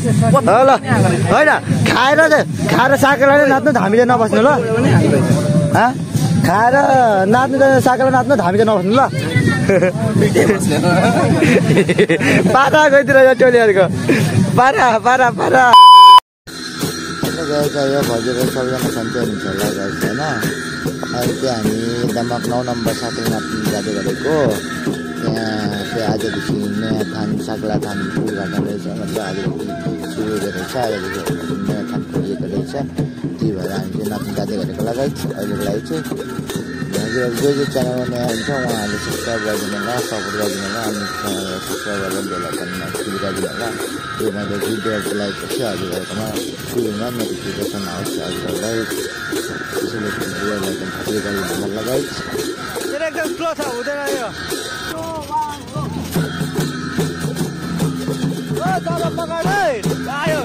ल होइन खाएर साकेलाले नाच्नु धामी चाहिँ नबस्नु ल खाएर नाच्नु साकेला नाच्नु धामी चाहिँ नबस्नु ल पारा गइदिएर टोलीहरूको पारा पारा पारा गएको यो भजिरहेको सबैजना सन्चै हुनुहुन्छ होला गाइस होइन अहिले चाहिँ हामी दमक 9 नम्बर साकेला नाच्नु जाँदै गरेको त्यहाँ चाहिँ आजदेखि नयाँ थान साकेला थान उद्घाटन रहेछ मतलब आजदेखि सुरु गरेको छ आजदेखि नयाँ थान खोलिएको रहेछ त्यही भएर हामी चाहिँ नाच्नु जाँदै गरेको लगाइ अहिलेको लागि चाहिँ हजुर जो च्यानलमा नयाँ हुन्छ उहाँहरूले सब्सक्राइब गरिदिनु होला सपोर्ट गरिदिनु होला अनि सब्सक्राइब गरेर बेल आइकनमा क्लिक गरिदिनु होला यो मैले भिडियोको लगाएपछि हजुरहरूकोमा सुरुमा नोटिफिकेसन आओस् हजुरहरूलाई त्यसैले भिडियो आइकन क्लिक गरिदिनु होला लगाइ एकदम स्लो छ हुँदैन यो तल पकड आयो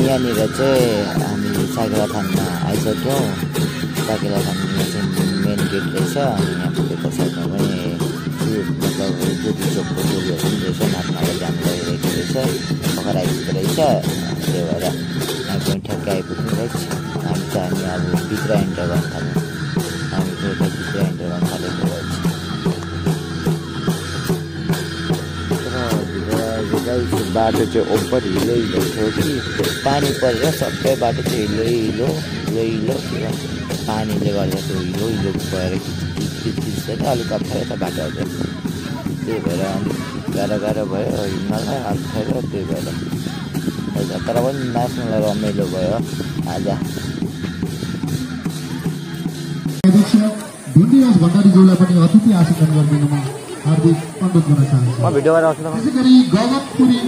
यहाँनिर चाहिँ हामी साकेला थानमा आइसक्यौँ साकेला थान चाहिँ मेन गेट रहेछ अनि यहाँ पुगेको साइडमा पनि मतलब ज्योति चोकको टोलीहरू पनि रहेछ नाच्नलाई जानु गइरहेको रहेछ भर्खर आइपुगेको रहेछ त्यही भएर हामी पनि ठ्याक्कै आइपुग्नु रहेछ हामी चाहिँ अब भित्र इन्टर गर्न थाल्यौँ हामी चाहिँ भित्र इन्टर गर्न थालेको रहेछ बाटो चाहिँ ओभर हिलो हिलो थियो कि पानी परेर सबै बाटो चाहिँ हिलो हिलो पानीले गर्दा त्यो हिलो हिलो भएर खिच्दैन अलिक अप्ठ्यारो छ बाटोहरू त्यही भएर अलिक गाह्रो भयो हिँड्नलाई अप्ठ्यारो त्यही भएर तर पनि नाच्नलाई रमाइलो भयो आज भण्डारीज्यूलाई पनि अतिथि आशीर्वाद गरिदिनुमा हार्दिक अनुरोध गर्न चाहन्छु म भिडियो गरेर आउँछु त्यसै गरी गगनपुरी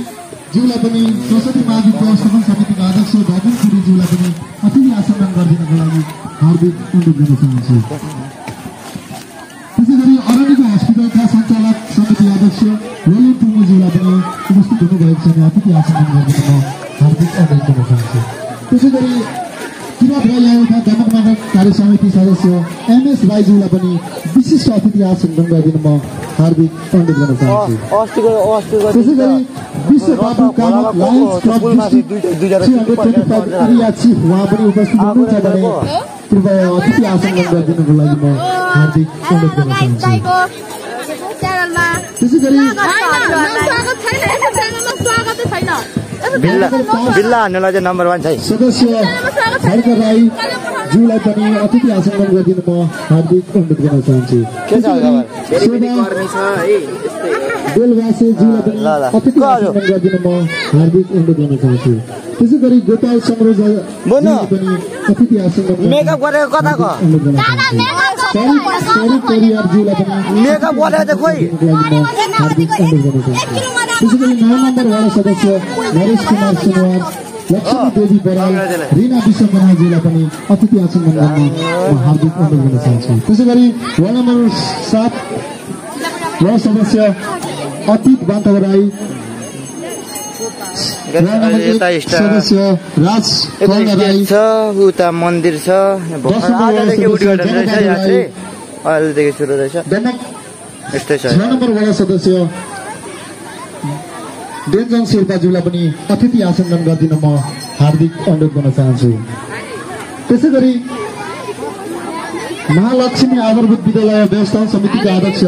ज्यूलाई पनि सरस्वती माघी व्यवस्थापन समितिका अध्यक्ष गगनपुरी ज्यूलाई पनि अतिथि आशीर्वाद गरिदिनको लागि हार्दिक अनुरोध गर्न चाहन्छु त्यसै गरी अरण्यको हस्पिटलका सञ्चालक समिति अध्यक्ष रोलिन टुङ्गो ज्यूलाई पनि उपस्थित हुनुभएको छ अतिथि आशीर्वाद गरिदिन म हार्दिक अनुरोध गर्न चाहन्छु त्यसै गरी किरात राई आयोगका दमकनगर कार्य समिति सदस्य एमएस राईज्यूलाई पनि विशिष्ट अतिथि आशीर्वाद गरिदिन म हार्दिक अनुरोध गर्न चाहन्छु त्यसै गरी विश्व बाबु कामत लायन्स क्लब चिफ उहाँ पनि उपस्थित हुनुहुन्छ भने कृपया अतिथि आशीर्वाद गरिदिनको लागि म हार्दिक अनुरोध गर्न चाहन्छु त्यसै गरी बिल्ला हान्नुलाई चाहिँ नम्बर 1 छ सदस्य खड्ग राई ज्यूलाई पनि अतिथि आशीर्वाद गरिदिनु म हार्दिक अनुरोध गर्न चाहन्छु बेलवासे ज्यूलाई पनि अतिथि आशीर्वाद गरिदिनु म हार्दिक अनुरोध गर्न चाहन्छु त्यसै गरी गोपाल सरोज पनि अतिथि आशीर्वाद मेकअप गरेको कताको परिवार ज्यूलाई पनि मेकअप गरेको चाहिँ खोइ हार्दिक अनुरोध गर्न चाहन्छु त्यसै गरी 9 नम्बर वार्ड सदस्य नरेश कुमार सुनवार लक्ष्मी देवी बराल रीना विश्वकर्माज्यूलाई पनि अतिथि आशीर्वाद गर्न म हार्दिक अनुरोध गर्न चाहन्छु त्यसै गरी वार्ड नम्बर 7 वार्ड सदस्य अतीत बान्तव राई सदस्य राज राई छ उता मन्दिर छ आजदेखि उद्घाटन रहेछ यहाँ चाहिँ अहिलेदेखि सुरु रहेछ यस्तै छ 6 नम्बर वार्ड सदस्य डेन्जन शेर्पाज्यूलाई पनि अतिथि आशीर्वाद गरिदिन म हार्दिक अनुरोध गर्न चाहन्छु त्यसै गरी महालक्ष्मी आधारभूत विद्यालय व्यवस्थापन समितिका अध्यक्ष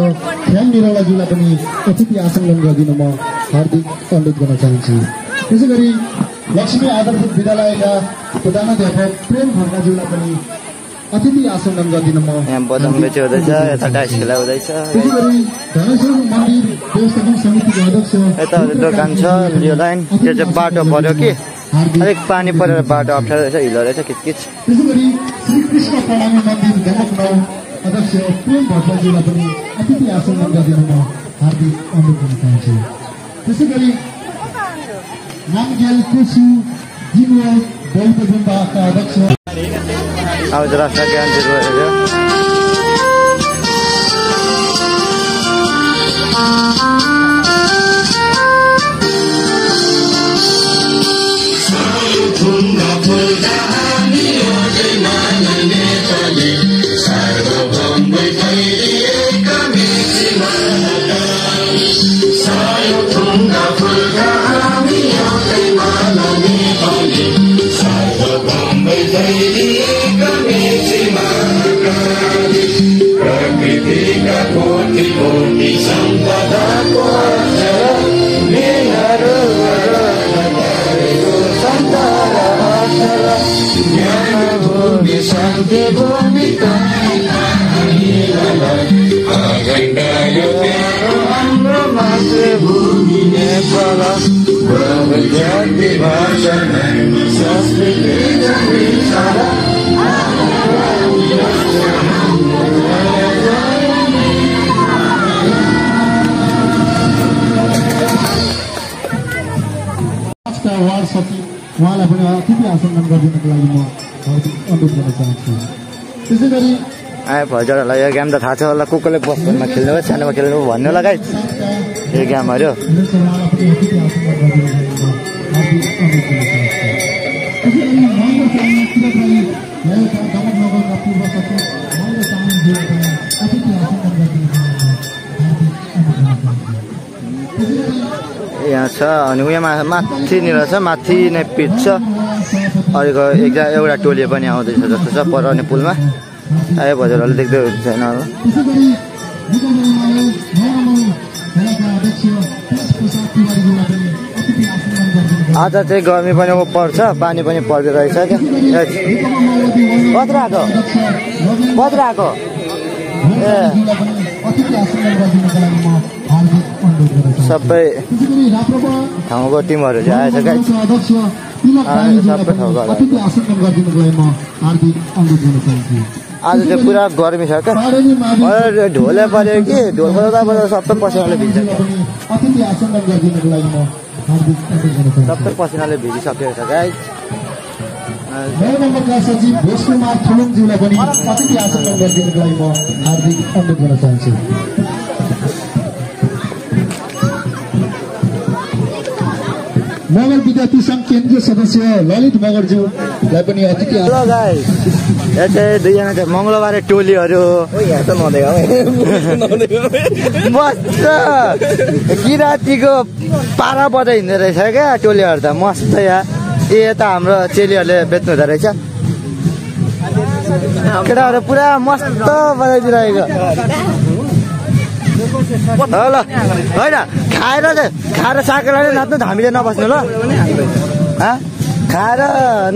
ख्याल निरौलाज्यूलाई पनि अतिथि आशीर्वाद गरिदिन म हार्दिक अनुरोध गर्न चाहन्छु त्यसै गरी लक्ष्मी आधारभूत विद्यालयका प्रधानाध्यापक प्रेम खड्काज्यूलाई पनि अतिथि आशीर्वाद गरिदिन म यहाँ बदम बेचे हुँदैछ यता डाइस खेला हुँदैछ त्यसै गरी धनेश्वर मन्दिर व्यवस्थापन समितिका अध्यक्ष यता दोकान छ यो लाइन त्यो चाहिँ बाटो पर्यो कि अलिक पानी परेर बाटो अप्ठ्यारो रहेछ हिलो रहेछ किचकिच त्यसै गरी श्री कृष्ण प्रणामी मन्दिर अध्यक्ष प्रेम भट्टराईज्यूलाई पनि अतिथि आसनमा गरिदिनु म हार्दिक अनुरोध गर्न चाहन्छु। त्यसै गरी नामगेल कुसु जिमरो बौद्ध गुम्बाका अध्यक्ष अब राष्ट्र ज्ञान वार्ड सचिव उहाँलाई पनि अतिथि आसनमा गरिदिनुको लागि म हार्दिक अनुरोध गर्न चाहन्छु। त्यसै गरी आयो भजरहरूलाई यो गेम त थाहा छ होला, को कोले बस्टरमा खेल्नु हो सानोमा खेल्नु भन्नु होला गाइस यो गेमहरू। यहाँ छ अनि उहाँ माथिनिर छ, माथि नै पिच छ। अरूको एउटा टोली पनि आउँदैछ जस्तो छ परने पुलमा। आयो बजारहरूले देख्दै हुन्छ छैन होला। आज चाहिँ गर्मी पनि पर्छ, पानी पनि पर्दो रहेछ क्या। कत्रो आएको कत्रो आएको ए सबै ठाउँको टिमहरू चाहिँ आएछ क्या। सबै ठाउँको आज चाहिँ पुरा गर्मी छ क्या। ढोले पऱ्यो कि ढोल बजाउँदा सबै पसिनाले भिज्छ, सबै पसिनाले भिजिसकेको छ गाइस। सचिव भोजकुमार थुलुङज्यूलाई पनि अतिथि आसनमा गरिदिनुको लागि म हार्दिक अनुरोध गर्न चाहन्छु। मगर विद्यार्थी सङ्घ केन्द्रीय सदस्य ललित मगरज्यूलाई पनि अतिथि। हेलो गाइस, यहाँ चाहिँ दुईजना चाहिँ मङ्गलबारे टोलीहरू मस्त किराँतीको पारा बजाइ हिँड्दो रहेछ क्या टोलीहरू त मस्त। यहाँ यता हाम्रो चेलीहरूले बेच्नु हुँदो रहेछ, केटाहरू पुरा मस्त बजाइदिइरहेको। ल होइन खाएर साकेलाले नाच्नु, धामी चाहिँ नबस्नु ल। खाएर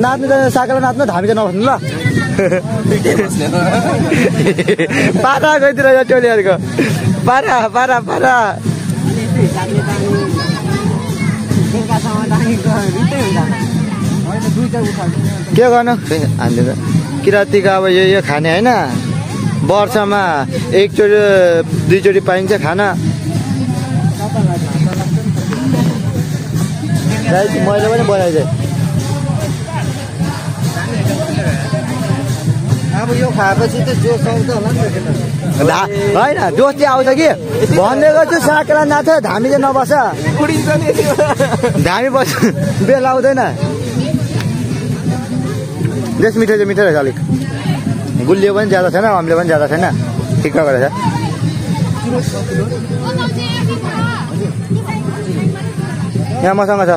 नाच्नु साकेला नाच्नु, धामी चाहिँ नबस्नु ल। पारा गइदिएर यो टोलीहरूको पारा पारा पारा। के गर्नु हामीले त किराँतीको अब यो खाने होइन, वर्षमा एकचोटि दुईचोटि पाइन्छ खाना। मैले पनि बनाइदिएँ अब यो खाएपछि त जोस आउँछ होला नि होइन, जोस चाहिँ आउँछ कि भनिदिएको छु। साकेला नाच्छ, धामी चाहिँ नबस्छ, धामी बस्छ बेला आउँदैन। देश मिठाई चाहिँ मिठो रहेछ, अलिक गुलियो पनि ज्यादा छैन, अम्ले पनि ज्यादा छैन, ठिक्कको रहेछ। यहाँ मसँग छ।